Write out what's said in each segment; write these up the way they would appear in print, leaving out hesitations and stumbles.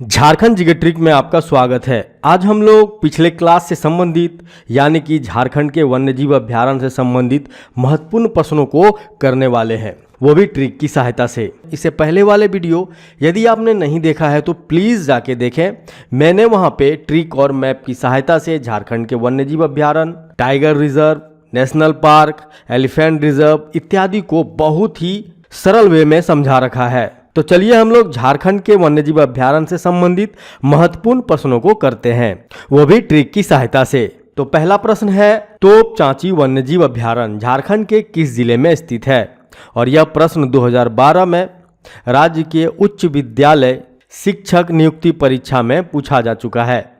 Jharkhand GK trick में आपका स्वागत है। आज हम लोग पिछले क्लास से संबंधित यानी कि झारखंड के वन्यजीव अभ्यारण्य से संबंधित महत्वपूर्ण प्रश्नों को करने वाले हैं, वो भी ट्रिक की सहायता से। इससे पहले वाले वीडियो यदि आपने नहीं देखा है तो प्लीज़ जाके देखें। मैंने वहाँ पे ट्रिक और मैप की सहायता से झारखंड के वन्यजीव अभ्यारण्य, tiger reserve, national park, elephant reserve इत्यादि को बहुत ही सरल वे में समझा रखा है। तो चलिए हम लोग झारखंड के वन्यजीव अभ्यारण्य से संबंधित महत्वपूर्ण प्रश्नों को करते हैं, वो भी ट्रिक की सहायता से। तो पहला प्रश्न है, तोपचांची वन्यजीव अभ्यारण्य झारखंड के किस जिले में स्थित है? और यह प्रश्न 2012 में राज्य के उच्च विद्यालय शिक्षक नियुक्ति परीक्षा में पूछा जा चुका है।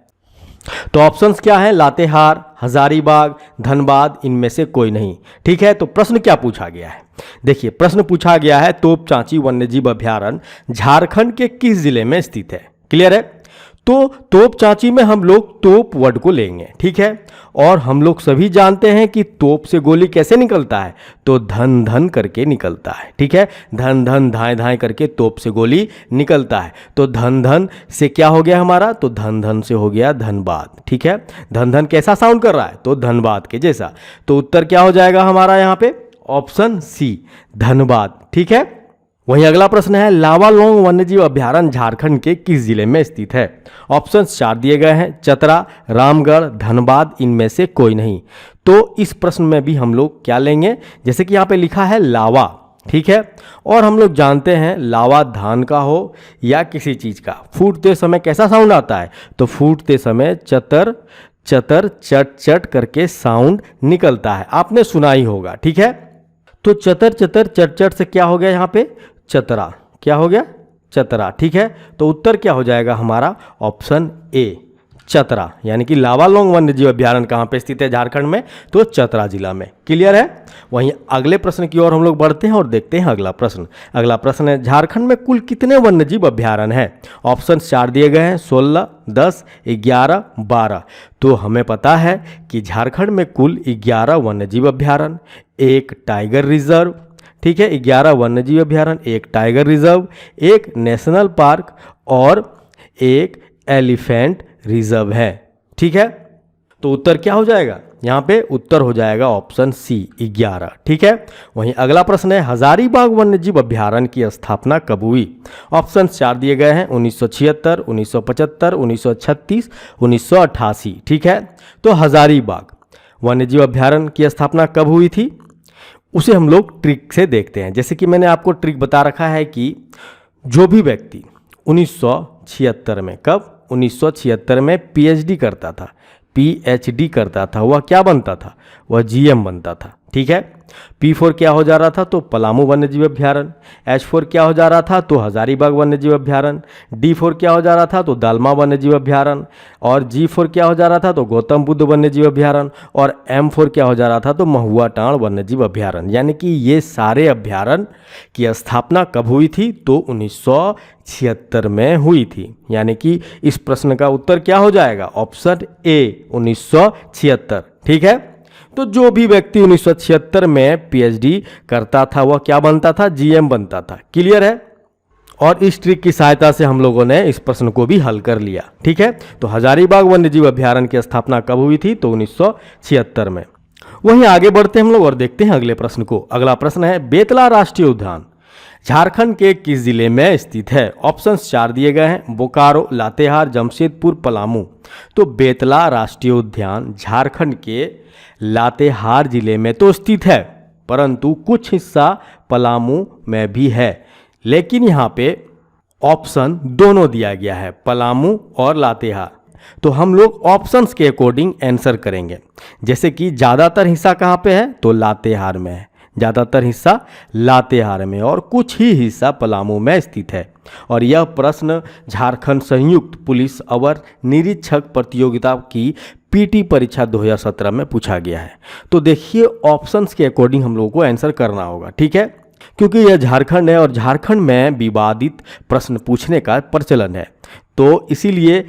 तो ऑप्शंस क्या है? लातेहार, हजारीबाग, धनबाद, इनमें से कोई नहीं। ठीक है, तो प्रश्न क्या पूछा गया है? देखिए, प्रश्न पूछा गया है तोपचांची वन्यजीव अभ्यारण्य झारखंड के किस जिले में स्थित है। क्लियर है? तो तोपचांची में हम लोग तोप वर्ड को लेंगे। ठीक है, और हम लोग सभी जानते हैं कि तोप से गोली कैसे निकलता है, तो धन धन करके निकलता है। ठीक है, धन धन धाएं धाएं करके तोप से गोली निकलता है। तो धन धन से क्या हो गया हमारा? तो धन धन से हो गया धनबाद। ठीक है, धन धन कैसा साउंड कर रहा है? तो धनबाद के जैसा। तो उत्तर क्या हो जाएगा हमारा यहाँ पे? Option C, Dhanbad. ठीक है, वहीं अगला प्रश्न है, लावालोंग वन्यजीव अभ्यारण्य झारखंड के किस जिले में स्थित है? ऑप्शंस 4 दिए गए हैं, चतरा, रामगढ़, धनबाद, इनमें से कोई नहीं। तो इस प्रश्न में भी हम लोग क्या लेंगे? जैसे कि यहाँ पे लिखा है लावा। ठीक है, और हम लोग जानते हैं लावा धान का हो या किसी चीज़ का, फूटते समय कैसा साउंड आता है? तो फूटते समय चतर चतर चट चट करके साउंड निकलता है, आपने सुना ही होगा। ठीक है, तो चतर चतर चट चट से क्या हो गया यहाँ पे? चतरा। क्या हो गया? चतरा। ठीक है, तो उत्तर क्या हो जाएगा हमारा? Option A, Chatra. यानी कि लावालोंग वन्यजीव अभ्यारण्य कहाँ पे स्थित है झारखंड में? तो चतरा जिला में। क्लियर है? वहीं अगले प्रश्न की ओर हम लोग बढ़ते हैं और देखते हैं अगला प्रश्न। अगला प्रश्न है, झारखंड में कुल कितने वन्यजीव अभ्यारण्य हैं? ऑप्शन 4 दिए गए हैं, 16, 10, 11, 12। तो हमें पता है कि झारखंड में कुल 11 वन्यजीव अभ्यारण्य, एक टाइगर रिजर्व, ठीक है, 11 वन्यजीव अभ्यारण्य, एक टाइगर रिजर्व, एक नेशनल पार्क और एक एलिफेंट रिजर्व है। ठीक है, तो उत्तर क्या हो जाएगा यहाँ पे? उत्तर हो जाएगा ऑप्शन सी, 11। ठीक है, वहीं अगला प्रश्न है, हजारीबाग वन्यजीव अभ्यारण्य की स्थापना कब हुई? ऑप्शन 4 दिए गए हैं, 1976, 1975, 1936, 1988। ठीक है, तो हजारीबाग वन्यजीव अभ्यारण्य की स्थापना कब हुई थी उसे हम लोग ट्रिक से देखते हैं। जैसे कि मैंने आपको ट्रिक बता रखा है कि जो भी व्यक्ति 1976 में, कब? 1976 में पीएचडी करता था, पीएचडी करता था, वह क्या बनता था? वह जीएम बनता था। ठीक है, P4 क्या हो जा रहा था? तो पलामू वन्यजीव अभ्यारण्य। H4 क्या हो जा रहा था? तो हजारीबाग वन्यजीव अभ्यारण्य। D4 क्या हो जा रहा था? तो दालमा वन्यजीव अभ्यारण्य। और G4 क्या हो जा रहा था? तो गौतम बुद्ध वन्यजीव अभ्यारण्य। और M4 क्या हो जा रहा था? तो महुआ टांड़ वन्यजीव अभ्यारण्य। यानी कि ये सारे अभ्यारण्य की स्थापना कब हुई थी? तो 1976 में हुई थी। यानी कि इस प्रश्न का उत्तर क्या हो जाएगा? Option A, 1976। ठीक है, तो जो भी व्यक्ति 1976 में पीएचडी करता था वह क्या बनता था? जीएम बनता था। क्लियर है? और इस ट्रिक की सहायता से हम लोगों ने इस प्रश्न को भी हल कर लिया। ठीक है, तो हजारीबाग वन्यजीव अभ्यारण्य की स्थापना कब हुई थी? तो 1976 में। वहीं आगे बढ़ते हैं हम लोग और देखते हैं अगले प्रश्न को। अगला प्रश्न है, बेतला राष्ट्रीय उद्यान झारखंड के किस जिले में स्थित है? ऑप्शंस 4 दिए गए हैं, बोकारो, लातेहार, जमशेदपुर, पलामू। तो बेतला राष्ट्रीय उद्यान झारखंड के लातेहार जिले में तो स्थित है, परंतु कुछ हिस्सा पलामू में भी है। लेकिन यहाँ पे ऑप्शन दोनों दिया गया है, पलामू और लातेहार। तो हम लोग ऑप्शंस के अकॉर्डिंग आंसर करेंगे। जैसे कि ज़्यादातर हिस्सा कहाँ पे है? तो लातेहार में है, ज़्यादातर हिस्सा लातेहार में, और कुछ ही हिस्सा पलामू में स्थित है। और यह प्रश्न झारखंड संयुक्त पुलिस अवर निरीक्षक प्रतियोगिता की पीटी परीक्षा 2017 में पूछा गया है। तो देखिए, ऑप्शंस के अकॉर्डिंग हम लोगों को आंसर करना होगा। ठीक है, क्योंकि यह झारखंड है और झारखंड में विवादित प्रश्न पूछने का प्रचलन है, तो इसीलिए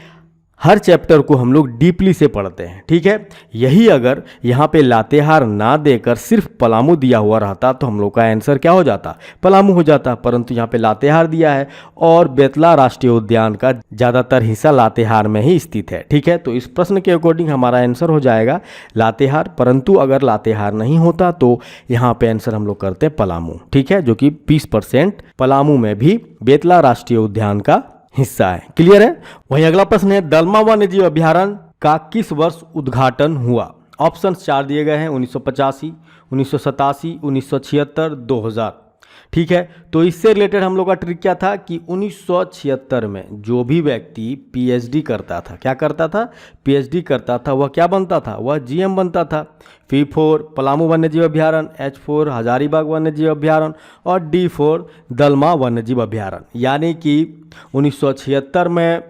हर चैप्टर को हम लोग डीपली से पढ़ते हैं, ठीक है। यही अगर यहाँ पे लातेहार ना देकर सिर्फ पलामू दिया हुआ रहता तो हम लोग का आंसर क्या हो जाता, पलामू हो जाता, परंतु यहाँ पे लातेहार दिया है और बेतला राष्ट्रीय उद्यान का ज़्यादातर हिस्सा लातेहार में ही स्थित है, ठीक है। तो इस प्रश्न के अकॉर्डिंग हमारा आंसर हो जाएगा लातेहार, परंतु अगर लातेहार नहीं होता तो यहाँ पे आंसर हम लोग करते पलामू, ठीक है, जो कि 20% पलामू में भी बेतला राष्ट्रीय उद्यान का हिस्सा है। क्लियर है। वहीं अगला प्रश्न है, दलमा वन्यजीव अभ्यारण्य का किस वर्ष उद्घाटन हुआ? ऑप्शन 4 दिए गए हैं, 1985, 1987, 1976, 2000, ठीक है। तो इससे रिलेटेड हम लोग का ट्रिक क्या था कि 1976 में जो भी व्यक्ति पीएचडी करता था, क्या करता था, पीएचडी करता था, वह क्या बनता था, वह जीएम बनता था। P4 पलामू वन्यजीव अभ्यारण्य, H4 हजारीबाग वन्यजीव अभ्यारण्य और D4 दलमा वन्यजीव अभ्यारण्य। यानी कि 1976 में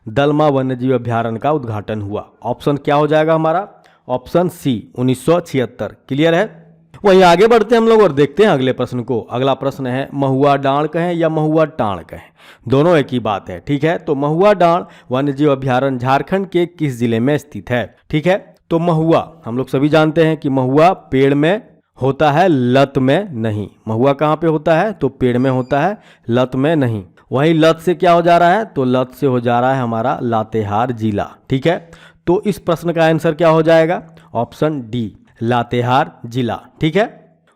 दलमा वन्यजीव अभ्यारण्य का उद्घाटन हुआ। ऑप्शन क्या हो जाएगा हमारा, ऑप्शन सी 1976। क्लियर है। वहीं आगे बढ़ते हैं हम लोग और देखते हैं अगले प्रश्न को। अगला प्रश्न है, महुआ डांड कहें या महुआ टांड कहें, दोनों एक ही बात है, ठीक है। तो महुआ डांड वन्यजीव अभ्यारण्य झारखंड के किस जिले में स्थित है, ठीक है। तो महुआ हम लोग सभी जानते हैं कि महुआ पेड़ में होता है, लत में नहीं। महुआ कहाँ पे होता है, तो पेड़ में होता है, लत में नहीं। वहीं लत से क्या हो जा रहा है, तो लत से हो जा रहा है हमारा लातेहार जिला, ठीक है। तो इस प्रश्न का आंसर क्या हो जाएगा, ऑप्शन डी लातेहार जिला, ठीक है।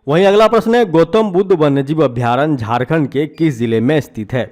वहीं अगला प्रश्न है, गौतम बुद्ध वन्यजीव अभ्यारण्य झारखंड के किस जिले में स्थित है?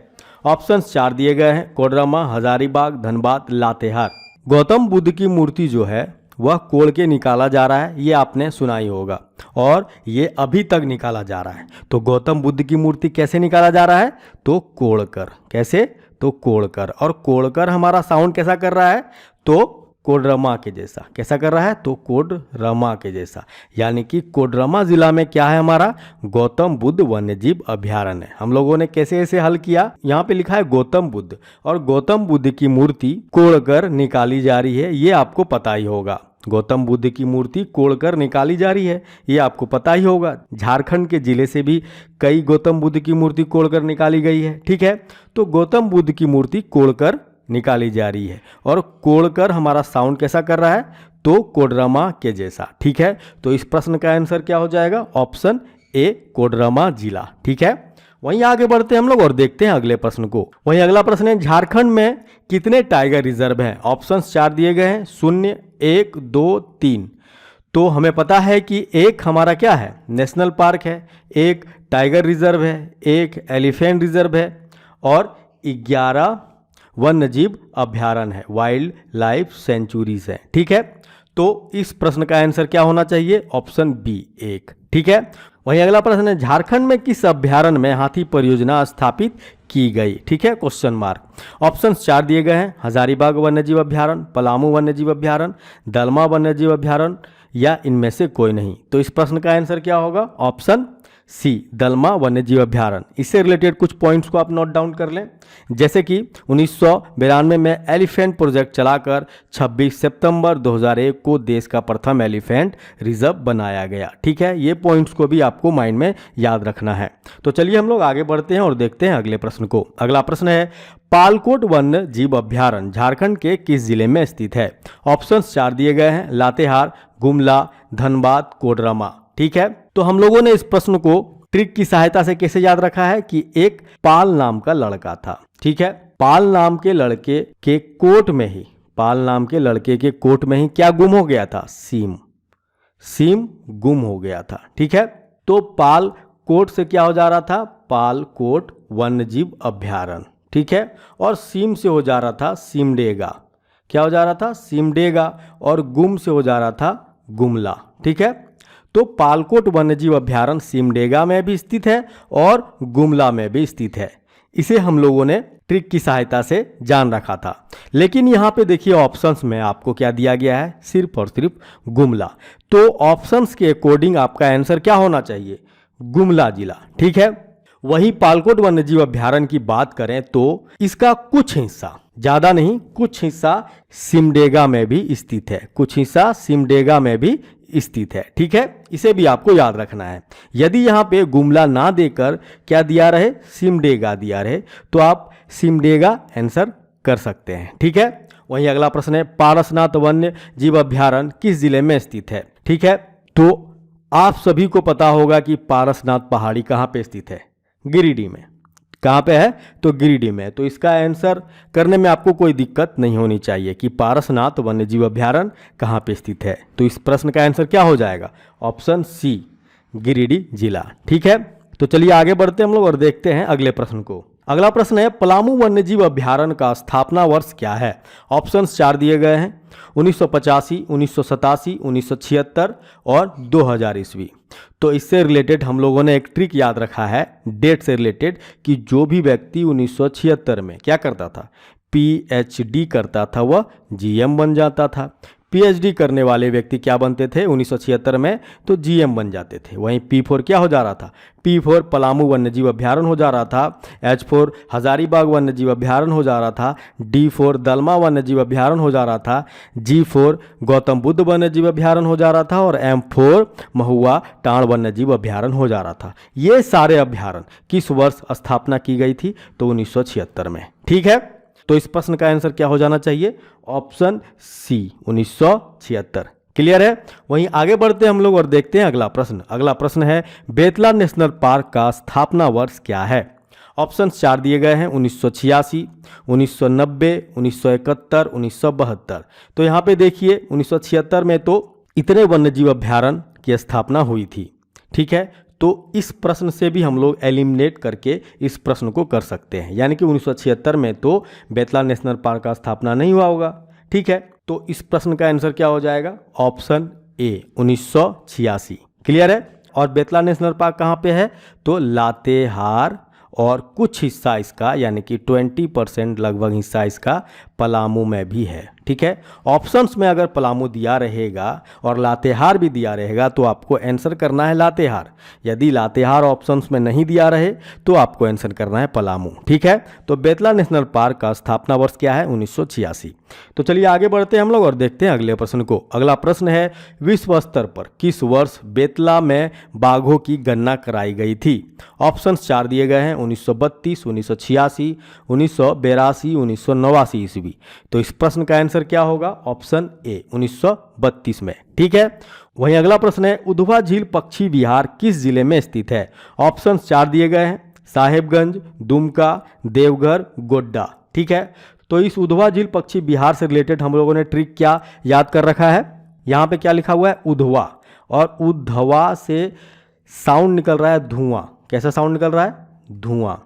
ऑप्शन 4 दिए गए हैं, कोडरमा, हजारीबाग, धनबाद, लातेहार। गौतम बुद्ध की मूर्ति जो है वह कोड़ के निकाला जा रहा है, ये आपने सुना ही होगा और ये अभी तक निकाला जा रहा है। तो गौतम बुद्ध की मूर्ति कैसे निकाला जा रहा है, तो कोड़कर, कैसे, तो कोड़कर। और कोड़कर हमारा साउंड कैसा कर रहा है, तो कोडरमा के जैसा। कैसा कर रहा है, तो कोडरमा के जैसा। यानी कि कोडरमा जिला में क्या है हमारा, गौतम बुद्ध वन्यजीव अभ्यारण्य। हम लोगों ने कैसे ऐसे हल किया, यहाँ पे लिखा है गौतम बुद्ध और गौतम बुद्ध की मूर्ति कोड़कर निकाली जा रही है, ये आपको पता ही होगा। गौतम बुद्ध की मूर्ति कोड़कर निकाली जा रही है, ये आपको पता ही होगा। झारखंड के जिले से भी कई गौतम बुद्ध की मूर्ति कोड़कर निकाली गई है, ठीक है। तो गौतम बुद्ध की मूर्ति कोड़कर निकाली जा रही है और कोड़कर हमारा साउंड कैसा कर रहा है, तो कोडरमा के जैसा, ठीक है। तो इस प्रश्न का आंसर क्या हो जाएगा, ऑप्शन ए कोडरमा जिला, ठीक है। वहीं आगे बढ़ते हैं हम लोग और देखते हैं अगले प्रश्न को। वहीं अगला प्रश्न है, झारखंड में कितने टाइगर रिजर्व हैं? ऑप्शंस 4 दिए गए हैं, 0, 1, 2, 3। तो हमें पता है कि एक हमारा क्या है, नेशनल पार्क है, एक टाइगर रिजर्व है, एक एलिफेंट रिजर्व है और 11 वन्यजीव अभ्यारण्य है, वाइल्ड लाइफ सेंचुरीज है, ठीक है। तो इस प्रश्न का आंसर क्या होना चाहिए, ऑप्शन बी 1, ठीक है। वहीं अगला प्रश्न है, झारखंड में किस अभ्यारण्य में हाथी परियोजना स्थापित की गई, ठीक है, क्वेश्चन मार्क। ऑप्शन 4 दिए गए हैं, हजारीबाग वन्यजीव अभ्यारण्य, पलामू वन्यजीव अभ्यारण्य, दलमा वन्यजीव अभ्यारण्य या इनमें से कोई नहीं। तो इस प्रश्न का आंसर क्या होगा, ऑप्शन सी दलमा वन्यजीव अभ्यारण्य। इससे रिलेटेड कुछ पॉइंट्स को आप नोट डाउन कर लें, जैसे कि 1992 में एलिफेंट प्रोजेक्ट चलाकर 26 सितंबर 2001 को देश का प्रथम एलिफेंट रिजर्व बनाया गया, ठीक है। ये पॉइंट्स को भी आपको माइंड में याद रखना है। तो चलिए हम लोग आगे बढ़ते हैं और देखते हैं अगले प्रश्न को। अगला प्रश्न है, पालकोट वन्य जीव अभ्यारण्य झारखंड के किस जिले में स्थित है? ऑप्शंस 4 दिए गए हैं, लातेहार, गुमला, धनबाद, कोडरमा, ठीक है। तो हम लोगों ने इस प्रश्न को ट्रिक की सहायता से कैसे याद रखा है कि एक पाल नाम का लड़का था, ठीक है। पाल नाम के लड़के के कोट में ही, पाल नाम के लड़के के कोट में ही क्या गुम हो गया था, सीम गुम हो गया था, ठीक है। तो पाल कोट से क्या हो जा रहा था, पाल कोट वन्यजीव अभ्यारण्य, ठीक है। और सीम से हो जा रहा था सिमडेगा, क्या हो जा रहा था, सिमडेगा। और गुम से हो जा रहा था गुमला, ठीक है। तो पालकोट वन्यजीव अभ्यारण्य सिमडेगा में भी स्थित है और गुमला में भी स्थित है। इसे हम लोगों ने ट्रिक की सहायता से जान रखा था। लेकिन यहाँ पे देखिए ऑप्शंस में आपको क्या दिया गया है, सिर्फ और सिर्फ गुमला। तो ऑप्शंस के अकॉर्डिंग आपका आंसर क्या होना चाहिए, गुमला जिला, ठीक है। वहीं पालकोट वन्यजीव अभ्यारण्य की बात करें तो इसका कुछ हिस्सा, ज्यादा नहीं, कुछ हिस्सा सिमडेगा में भी स्थित है, कुछ हिस्सा सिमडेगा में भी स्थित है, ठीक है। इसे भी आपको याद रखना है। यदि यहाँ पे गुमला ना देकर क्या दिया रहे, सिमडेगा दिया रहे, तो आप सिमडेगा आंसर कर सकते हैं। ठीक है, वहीं अगला प्रश्न है पारसनाथ वन्य जीव अभ्यारण्य किस जिले में स्थित है। ठीक है, तो आप सभी को पता होगा कि पारसनाथ पहाड़ी कहाँ पे स्थित है, गिरिडीह में। कहाँ पे है, तो गिरिडीह में। तो इसका आंसर करने में आपको कोई दिक्कत नहीं होनी चाहिए कि पारसनाथ वन्य जीव अभ्यारण्य कहाँ पे स्थित है। तो इस प्रश्न का आंसर क्या हो जाएगा, ऑप्शन सी, गिरिडीह जिला। ठीक है, तो चलिए आगे बढ़ते हैं हम लोग और देखते हैं अगले प्रश्न को। अगला प्रश्न है पलामू वन्यजीव अभ्यारण्य का स्थापना वर्ष क्या है। ऑप्शंस 4 दिए गए हैं, 1985, 1987, 1976 और 2000 ईस्वी। तो इससे रिलेटेड हम लोगों ने एक ट्रिक याद रखा है डेट से रिलेटेड कि जो भी व्यक्ति 1976 में क्या करता था, पीएचडी करता था, वह जीएम बन जाता था। पीएचडी करने वाले व्यक्ति क्या बनते थे 1976 में, तो जीएम बन जाते थे। वहीं P4 क्या हो जा रहा था, P4 पलामू वन्यजीव अभ्यारण्य हो जा रहा था, H4 हजारीबाग वन्यजीव अभ्यारण्य हो जा रहा था, D4 दलमा वन्यजीव अभ्यारण्य हो जा रहा था, G4 गौतम बुद्ध वन्यजीव अभ्यारण्य हो जा रहा था और M4 महुआ टांड़ वन्यजीव अभ्यारण्य हो जा रहा था। ये सारे अभ्यारण्य किस वर्ष स्थापना की गई थी, तो 1976 में। ठीक है, तो इस प्रश्न का आंसर क्या हो जाना चाहिए, ऑप्शन सी, 1976। क्लियर है। वहीं आगे बढ़ते हैं हम लोग और देखते हैं अगला प्रश्न। अगला प्रश्न है बेतला नेशनल पार्क का स्थापना वर्ष क्या है। ऑप्शंस 4 दिए गए हैं, 1986, 1990, 1971, 1972। तो यहाँ पे देखिए 1976 में तो इतने वन्यजीव अभ्यारण्य की स्थापना हुई थी। ठीक है, तो इस प्रश्न से भी हम लोग एलिमिनेट करके इस प्रश्न को कर सकते हैं, यानी कि 1976 में तो बेतला नेशनल पार्क का स्थापना नहीं हुआ होगा। ठीक है, तो इस प्रश्न का आंसर क्या हो जाएगा, ऑप्शन ए, 1986। क्लियर है। और बेतला नेशनल पार्क कहाँ पे है, तो लातेहार और कुछ हिस्सा इसका यानी कि 20% लगभग हिस्सा इसका पलामू में भी है। ठीक है, ऑप्शंस में अगर पलामू दिया रहेगा और लातेहार भी दिया रहेगा तो आपको आंसर करना है लातेहार। यदि लातेहार ऑप्शंस में नहीं दिया रहे तो आपको आंसर करना है पलामू। ठीक है, तो बेतला नेशनल पार्क का स्थापना वर्ष क्या है, 1986। तो चलिए आगे बढ़ते हैं हम लोग और देखते हैं अगले प्रश्न को। अगला प्रश्न है विश्व स्तर पर किस वर्ष बेतला में बाघों की गणना कराई गई थी। ऑप्शंस 4 दिए गए हैं, 1932, 1986, 1982, 1989 ईस्वी। तो इस प्रश्न का आंसर क्या होगा, ऑप्शन ए, 1932 में। ठीक है, वहीं अगला प्रश्न है उधवा झील पक्षी विहार किस जिले में स्थित है। ऑप्शंस 4 दिए गए हैं, साहेबगंज, दुमका, देवघर, गोड्डा। ठीक है, तो इस उधवा झील पक्षी विहार से रिलेटेड हम लोगों ने ट्रिक क्या याद कर रखा है, यहाँ पे क्या लिखा हुआ है, उधवा, और उधवा से साउंड निकल रहा है धुआं। कैसा साउंड निकल रहा है, धुआं।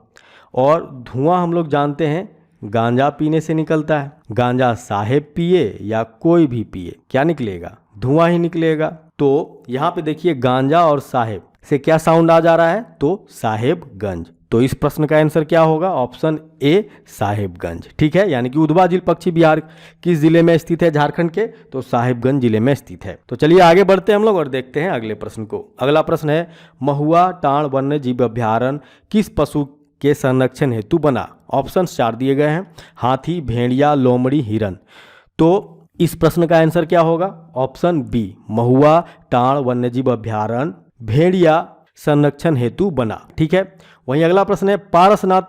और धुआं हम लोग जानते हैं गांजा पीने से निकलता है। गांजा साहेब पिए या कोई भी पिए, क्या निकलेगा, धुआं ही निकलेगा। तो यहाँ पे देखिए गांजा और साहेब से क्या साउंड आ जा रहा है, तो साहेबगंज। तो इस प्रश्न का आंसर क्या होगा, ऑप्शन ए, साहेबगंज। ठीक है, यानी कि उधवा झील पक्षी विहार किस जिले में स्थित है, झारखंड के, तो साहेबगंज जिले में स्थित है। तो चलिए आगे बढ़ते हैं हम लोग और देखते हैं अगले प्रश्न को। अगला प्रश्न है महुआ टांड़ वन्य जीव अभ्यारण्य किस पशु के संरक्षण हेतु बना। ऑप्शंस 4 दिए गए हैं, हाथी, भेड़िया, लोमड़ी, हिरन। तो इस प्रश्न का आंसर क्या होगा, ऑप्शन बी, महुआ टांड़ वन्यजीव अभ्यारण्य भेड़िया संरक्षण हेतु बना। ठीक है, वहीं अगला प्रश्न है पारसनाथ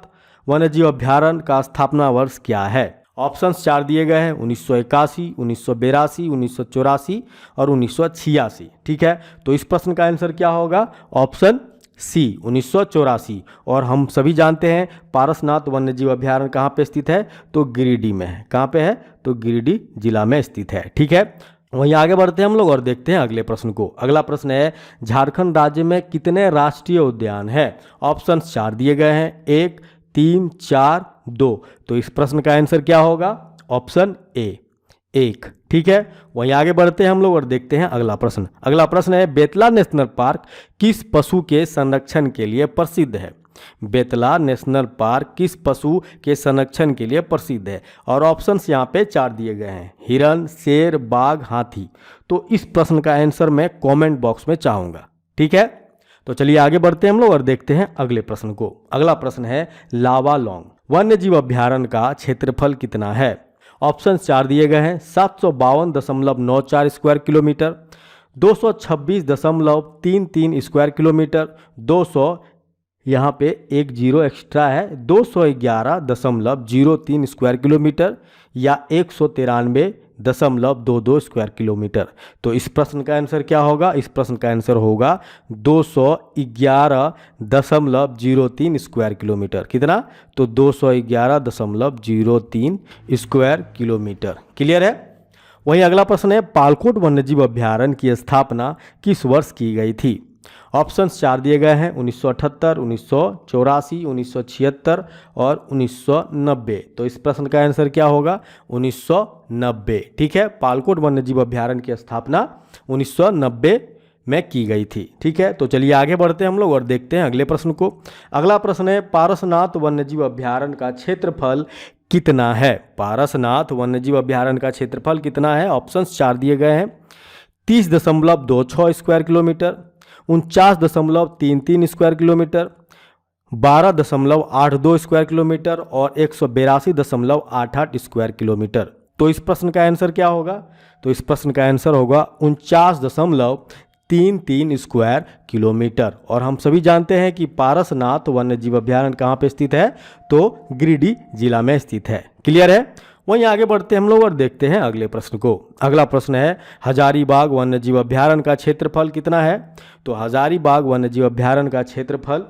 वन्यजीव अभ्यारण्य का स्थापना वर्ष क्या है। ऑप्शंस 4 दिए गए हैं, 1981, 1982, 1984 और 1986। ठीक है, तो इस प्रश्न का आंसर क्या होगा, ऑप्शन सी, 1984। और हम सभी जानते हैं पारसनाथ वन्यजीव अभ्यारण्य कहाँ पे स्थित है, तो गिरिडीह में है। कहाँ पे है, तो गिरिडीह जिला में स्थित है। ठीक है, वहीं आगे बढ़ते हैं हम लोग और देखते हैं अगले प्रश्न को। अगला प्रश्न है झारखंड राज्य में कितने राष्ट्रीय उद्यान है। ऑप्शंस 4 दिए गए हैं, 1, 3, 4, 2। तो इस प्रश्न का आंसर क्या होगा, ऑप्शन ए, 1। ठीक है, वहीं आगे बढ़ते हैं हम लोग और देखते हैं अगला प्रश्न। अगला प्रश्न है बेतला नेशनल पार्क किस पशु के संरक्षण के लिए प्रसिद्ध है। बेतला नेशनल पार्क किस पशु के संरक्षण के लिए प्रसिद्ध है। और ऑप्शंस यहाँ पे 4 दिए गए हैं, हिरन, शेर, बाघ, हाथी। तो इस प्रश्न का आंसर मैं कमेंट बॉक्स में चाहूँगा। ठीक है, तो चलिए आगे बढ़ते हैं हम लोग और देखते हैं अगले प्रश्न को। अगला प्रश्न है लावालौंग वन्य जीव अभ्यारण्य का क्षेत्रफल कितना है। ऑप्शन 4 दिए गए हैं, 752.94 स्क्वायर किलोमीटर, 226.33 स्क्वायर किलोमीटर, 200 यहाँ पे एक जीरो एक्स्ट्रा है, 211.03 स्क्वायर किलोमीटर या 193.22 स्क्वायर किलोमीटर। तो इस प्रश्न का आंसर क्या होगा? इस प्रश्न का आंसर होगा 211.03 स्क्वायर किलोमीटर। कितना? तो 211.03 स्क्वायर किलोमीटर। क्लियर है? वहीं अगला प्रश्न है, पालकोट वन्यजीव अभ्यारण्य की स्थापना किस वर्ष की गई थी? ऑप्शंस 4 दिए गए हैं, 1978, 1984, 1976 और 1990। तो इस प्रश्न का आंसर क्या होगा? 1990। ठीक है, पालकोट वन्यजीव अभ्यारण्य की स्थापना 1990 में की गई थी। ठीक है, तो चलिए आगे बढ़ते हैं हम लोग और देखते हैं अगले प्रश्न को। अगला प्रश्न है, पारसनाथ वन्यजीव अभ्यारण्य का क्षेत्रफल कितना है? पारसनाथ वन्यजीव अभ्यारण्य का क्षेत्रफल कितना है? ऑप्शंस 4 दिए गए हैं, 30.26 square kilometre, 49.33 square kilometre, 12.82 square kilometre और 182.88 स्क्वायर किलोमीटर। तो इस प्रश्न का आंसर क्या होगा? तो इस प्रश्न का आंसर होगा 49.33 स्क्वायर किलोमीटर। और हम सभी जानते हैं कि पारसनाथ वन्यजीव अभ्यारण्य कहाँ पे स्थित है? तो गिरिडीह जिला में स्थित है। क्लियर है? वहीं आगे बढ़ते हैं हम लोग और देखते हैं अगले प्रश्न को। अगला प्रश्न है, हजारीबाग वन्यजीव अभ्यारण्य का क्षेत्रफल कितना है? तो हजारीबाग वन्यजीव अभ्यारण्य का क्षेत्रफल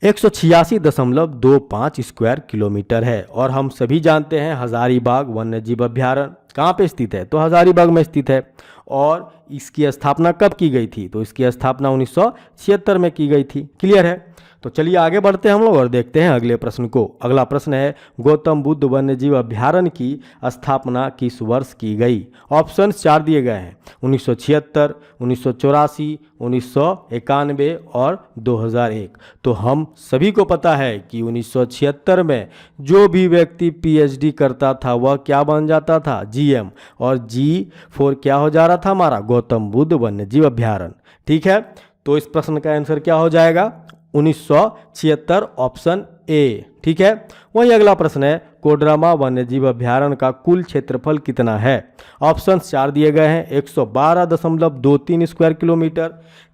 186.25 स्क्वायर किलोमीटर है। और हम सभी जानते हैं हजारीबाग वन्यजीव अभ्यारण्य कहाँ पे स्थित है? तो हजारीबाग में स्थित है। और इसकी स्थापना कब की गई थी? तो इसकी स्थापना 1976 में की गई थी। क्लियर है? तो चलिए आगे बढ़ते हैं हम लोग और देखते हैं अगले प्रश्न को। अगला प्रश्न है, गौतम बुद्ध वन्यजीव अभ्यारण्य की स्थापना किस वर्ष की गई? ऑप्शन 4 दिए गए हैं, 1976, 1984, 1991 और 2001। तो हम सभी को पता है कि 1976 में जो भी व्यक्ति पीएचडी करता था वह क्या बन जाता था? जीएम। और G4 क्या हो जा रहा था हमारा? गौतम बुद्ध वन्यजीव अभ्यारण्य। ठीक है, तो इस प्रश्न का आंसर क्या हो जाएगा? 1976, ऑप्शन ए। ठीक है, वही अगला प्रश्न है, कोडरमा वन्यजीव अभ्यारण्य का कुल क्षेत्रफल कितना है? ऑप्शन 4 दिए गए हैं, 112.23 square kilometre,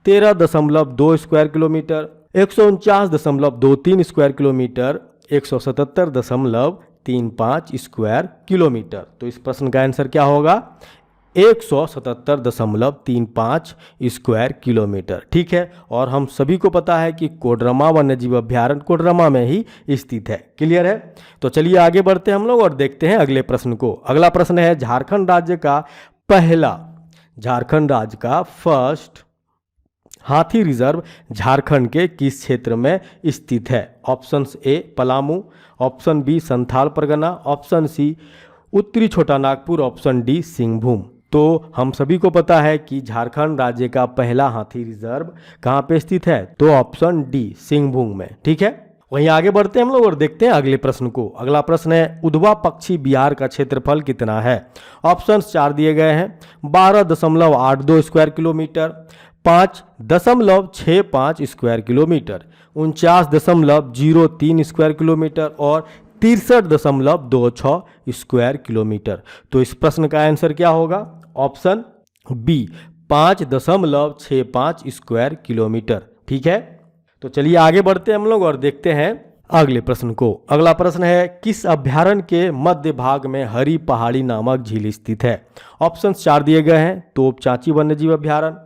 13.2 square kilometre, 149.23 square kilometre, 177.35 square kilometre. तो इस प्रश्न का आंसर क्या होगा? 177.35 स्क्वायर किलोमीटर। ठीक है, और हम सभी को पता है कि कोडरमा वन्यजीव अभ्यारण्य कोडरमा में ही स्थित है। क्लियर है? तो चलिए आगे बढ़ते हैं हम लोग और देखते हैं अगले प्रश्न को। अगला प्रश्न है, झारखंड राज्य का फर्स्ट हाथी रिजर्व झारखंड के किस क्षेत्र में स्थित है? Option A Palamu, option B Santhal Pargana, option C उत्तरी छोटा नागपुर, ऑप्शन डी सिंहभूम। तो हम सभी को पता है कि झारखंड राज्य का पहला हाथी रिजर्व कहाँ पे स्थित है? तो ऑप्शन डी सिंहभूम में। ठीक है, वहीं आगे बढ़ते हैं हम लोग और देखते हैं अगले प्रश्न को। अगला प्रश्न है, उधवा पक्षी विहार का क्षेत्रफल कितना है? ऑप्शन 4 दिए गए हैं, 12.82 square kilometre, 5.65 square kilometre, 49.03 square kilometre और 63.26 स्क्वायर किलोमीटर। तो इस प्रश्न का आंसर क्या होगा? Option B 5.65 square kilometre. ठीक है, तो चलिए आगे बढ़ते हैं हम लोग और देखते हैं अगले प्रश्न को। अगला प्रश्न है, किस अभ्यारण्य के मध्य भाग में हरी पहाड़ी नामक झील स्थित है? ऑप्शन 4 दिए गए हैं, तोपचांची वन्यजीव अभ्यारण्य,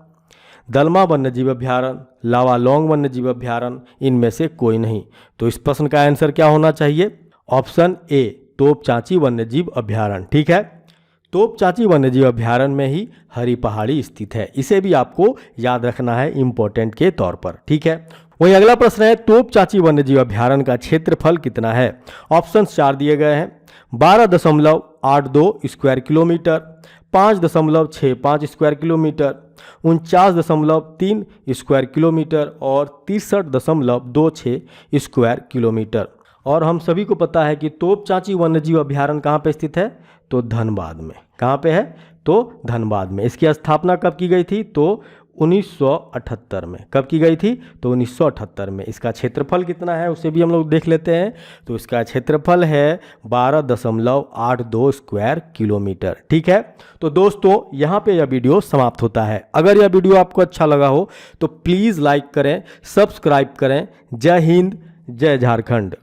दलमा वन्यजीव अभ्यारण्य, लावालौंग वन्यजीव अभ्यारण्य, इनमें से कोई नहीं। तो इस प्रश्न का आंसर क्या होना चाहिए? ऑप्शन ए तोपचांची वन्यजीव अभ्यारण्य। ठीक है, तोपचांची वन्यजीव अभ्यारण्य में ही हरी पहाड़ी स्थित है। इसे भी आपको याद रखना है इम्पोर्टेंट के तौर पर। ठीक है, वहीं अगला प्रश्न है, तोपचांची वन्यजीव अभ्यारण्य का क्षेत्रफल कितना है? ऑप्शन 4 दिए गए हैं, 12.82 square kilometre, 5.65 square kilometre, 49.3 square kilometre और 63.26 स्क्वायर किलोमीटर। और हम सभी को पता है कि तोपचांची वन्यजीव अभ्यारण्य कहाँ पे स्थित है? तो धनबाद में। कहाँ पे है? तो धनबाद में। इसकी स्थापना कब की गई थी? तो 1978 में। कब की गई थी? तो 1978 में। इसका क्षेत्रफल कितना है उसे भी हम लोग देख लेते हैं। तो इसका क्षेत्रफल है 12.82 स्क्वायर किलोमीटर। ठीक है, तो दोस्तों यहाँ पे यह वीडियो समाप्त होता है। अगर यह वीडियो आपको अच्छा लगा हो तो प्लीज़ लाइक करें, सब्सक्राइब करें। जय हिंद, जय झारखंड।